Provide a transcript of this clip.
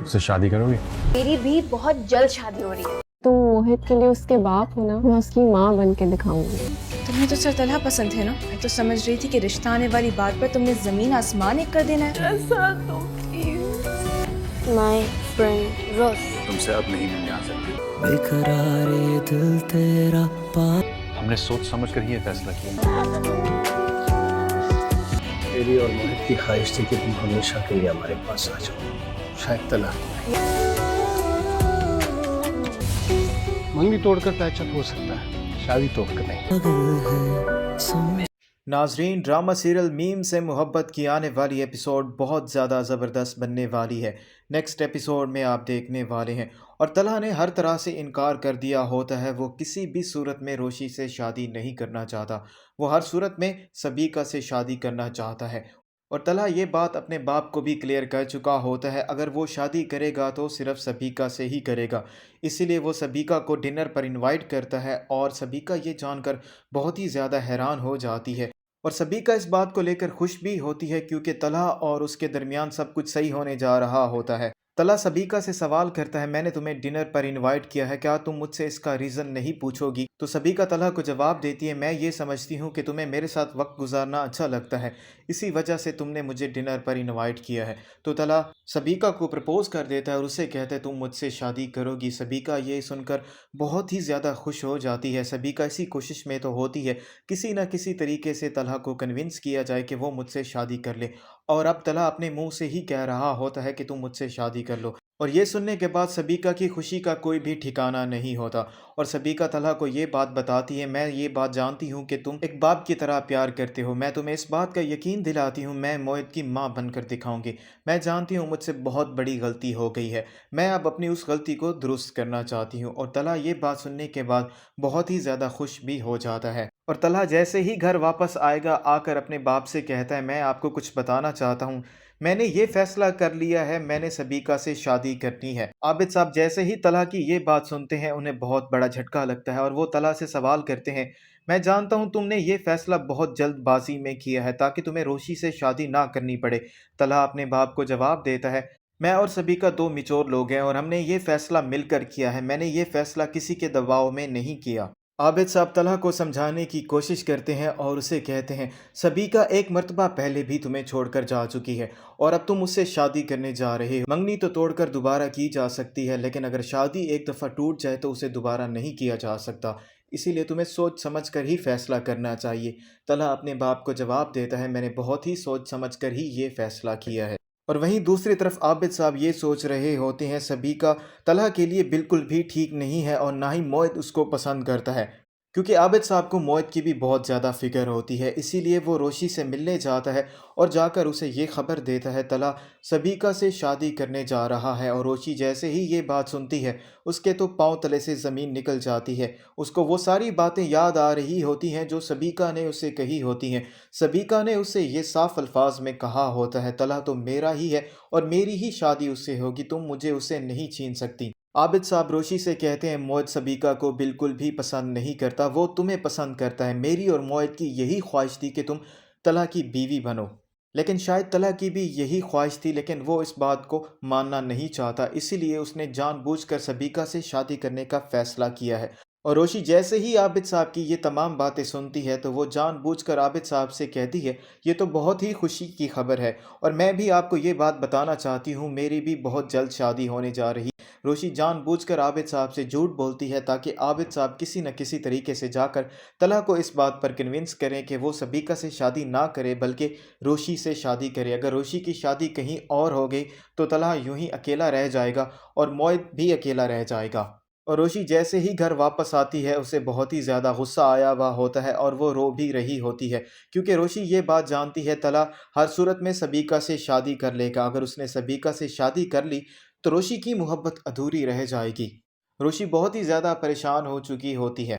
उससे शादी करोगे? मेरी भी बहुत जल्द शादी हो रही है। तुम मोहित के लिए उसके बाप हो ना, मैं उसकी माँ बन के दिखाऊंगी। तुम्हें तो सर तलहा पसंद है ना? मैं तो समझ रही थी कि रिश्ता आने वाली बात पर तुमने जमीन आसमान एक कर देना है। ऐसा तो माय फ्रेंड रोज। तुमसे अब नहीं मिलने आ सकते। बेकरारे दिल तेरा हमने सोच समझ कर ही ये फैसला किया। मेरी और मोहित की ख्वाहिश थी कि तुम हमेशा के लिए हमारे पास आ जाओ। शायद तला मंगनी तोड़कर पैचअप हो सकता है, शादी तोड़कर नहीं। नाजरीन, ड्रामा सीरियल मीम से मोहब्बत की आने वाली एपिसोड बहुत ज़्यादा ज़बरदस्त बनने वाली है। नेक्स्ट एपिसोड में आप देखने वाले हैं और तलहा ने हर तरह से इनकार कर दिया होता है। वो किसी भी सूरत में रोशी से शादी नहीं करना चाहता। वो हर सूरत में सबीका से शादी करना चाहता है और तलहा ये बात अपने बाप को भी क्लियर कर चुका होता है। अगर वो शादी करेगा तो सिर्फ सबीका से ही करेगा। इसीलिए वो सबीका को डिनर पर इनवाइट करता है और सबीका ये जानकर बहुत ही ज़्यादा हैरान हो जाती है और सबीका इस बात को लेकर खुश भी होती है क्योंकि तलहा और उसके दरमियान सब कुछ सही होने जा रहा होता है। तलहा सबीका से सवाल करता है, मैंने तुम्हें डिनर पर इनवाइट किया है, क्या तुम मुझसे इसका रीज़न नहीं पूछोगी? तो सबीका तलहा को जवाब देती है, मैं ये समझती हूँ कि तुम्हें मेरे साथ वक्त गुजारना अच्छा लगता है, इसी वजह से तुमने मुझे डिनर पर इनवाइट किया है। तो तलहा सबीका को प्रपोज कर देता है और उससे कहता है तुम मुझसे शादी करोगी। सबीका ये सुनकर बहुत ही ज़्यादा खुश हो जाती है। सबीका इसी कोशिश में तो होती है किसी न किसी तरीके से तलहा को कन्विंस किया जाए कि वो मुझसे शादी कर ले और अब तलहा अपने मुंह से ही कह रहा होता है कि तुम मुझसे शादी कर लो। और ये सुनने के बाद सबीका की खुशी का कोई भी ठिकाना नहीं होता और सबीका तलहा को ये बात बताती है, मैं ये बात जानती हूँ कि तुम एक बाप की तरह प्यार करते हो। मैं तुम्हें इस बात का यकीन दिलाती हूँ, मैं मोहित की माँ बनकर दिखाऊंगी। मैं जानती हूँ मुझसे बहुत बड़ी गलती हो गई है, मैं अब अपनी उस गलती को दुरुस्त करना चाहती हूँ। और तलहा ये बात सुनने के बाद बहुत ही ज़्यादा खुश भी हो जाता है और तलहा जैसे ही घर वापस आएगा आकर अपने बाप से कहता है, मैं आपको कुछ बताना चाहता हूँ, मैंने ये फैसला कर लिया है, मैंने सबीका से शादी करनी है। आबिद साहब जैसे ही तलहा की ये बात सुनते हैं उन्हें बहुत बड़ा झटका लगता है और वो तलहा से सवाल करते हैं, मैं जानता हूँ तुमने ये फैसला बहुत जल्दबाजी में किया है ताकि तुम्हें रोशी से शादी ना करनी पड़े। तलहा अपने बाप को जवाब देता है, मैं और सबीका दो मिचोर लोग हैं और हमने ये फैसला मिलकर किया है, मैंने ये फैसला किसी के दबाव में नहीं किया। आबिद साहब तलहा को समझाने की कोशिश करते हैं और उसे कहते हैं, सबीका एक मर्तबा पहले भी तुम्हें छोड़कर जा चुकी है और अब तुम उससे शादी करने जा रहे हो। मंगनी तो तोड़कर दोबारा की जा सकती है लेकिन अगर शादी एक दफ़ा टूट जाए तो उसे दोबारा नहीं किया जा सकता, इसीलिए तुम्हें सोच समझ कर ही फैसला करना चाहिए। तलहा अपने बाप को जवाब देता है, मैंने बहुत ही सोच समझ कर ही ये फैसला किया है। और वहीं दूसरी तरफ आबिद साहब ये सोच रहे होते हैं, सबीका तलहा के लिए बिल्कुल भी ठीक नहीं है और ना ही मोहित उसको पसंद करता है क्योंकि आबिद साहब को मोहित की भी बहुत ज़्यादा फ़िक्र होती है। इसीलिए वो रोशी से मिलने जाता है और जाकर उसे ये खबर देता है तलहा सबीका से शादी करने जा रहा है। और रोशी जैसे ही ये बात सुनती है उसके तो पाँव तले से ज़मीन निकल जाती है। उसको वो सारी बातें याद आ रही होती हैं जो सबीका ने उसे कही होती हैं। सबीका ने उसे ये साफ अल्फाज में कहा होता है, तलहा तो मेरा ही है और मेरी ही शादी उससे होगी, तुम मुझे उसे नहीं छीन सकती। आबिद साहब रोशी से कहते हैं, मोहित सबीका को बिल्कुल भी पसंद नहीं करता, वो तुम्हें पसंद करता है। मेरी और मोहित की यही ख्वाहिश थी कि तुम तलहा की बीवी बनो, लेकिन शायद तलहा की भी यही ख्वाहिश थी लेकिन वो इस बात को मानना नहीं चाहता, इसीलिए उसने जानबूझकर सबीका से शादी करने का फैसला किया है। और रोशी जैसे ही आबिद साहब की ये तमाम बातें सुनती है तो वो जानबूझकर आबिद साहब से कहती है, ये तो बहुत ही खुशी की खबर है और मैं भी आपको ये बात बताना चाहती हूँ, मेरी भी बहुत जल्द शादी होने जा रही। रोशी जानबूझकर आबिद साहब से झूठ बोलती है ताकि आबिद साहब किसी न किसी तरीके से जाकर तलहा को इस बात पर कन्विंस करें कि वो सबीका से शादी ना करे बल्कि रोशी से शादी करे। अगर रोशी की शादी कहीं और हो गई तो तलहा यूं ही अकेला रह जाएगा और मोहित भी अकेला रह जाएगा। और रोशी जैसे ही घर वापस आती है उसे बहुत ही ज़्यादा गुस्सा आया हुआ होता है और वो रो भी रही होती है क्योंकि रोशी ये बात जानती है तलहा हर सूरत में सबीका से शादी कर लेगा। अगर उसने सबीका से शादी कर ली तो रोशी की मोहब्बत अधूरी रह जाएगी। रोशी बहुत ही ज़्यादा परेशान हो चुकी होती है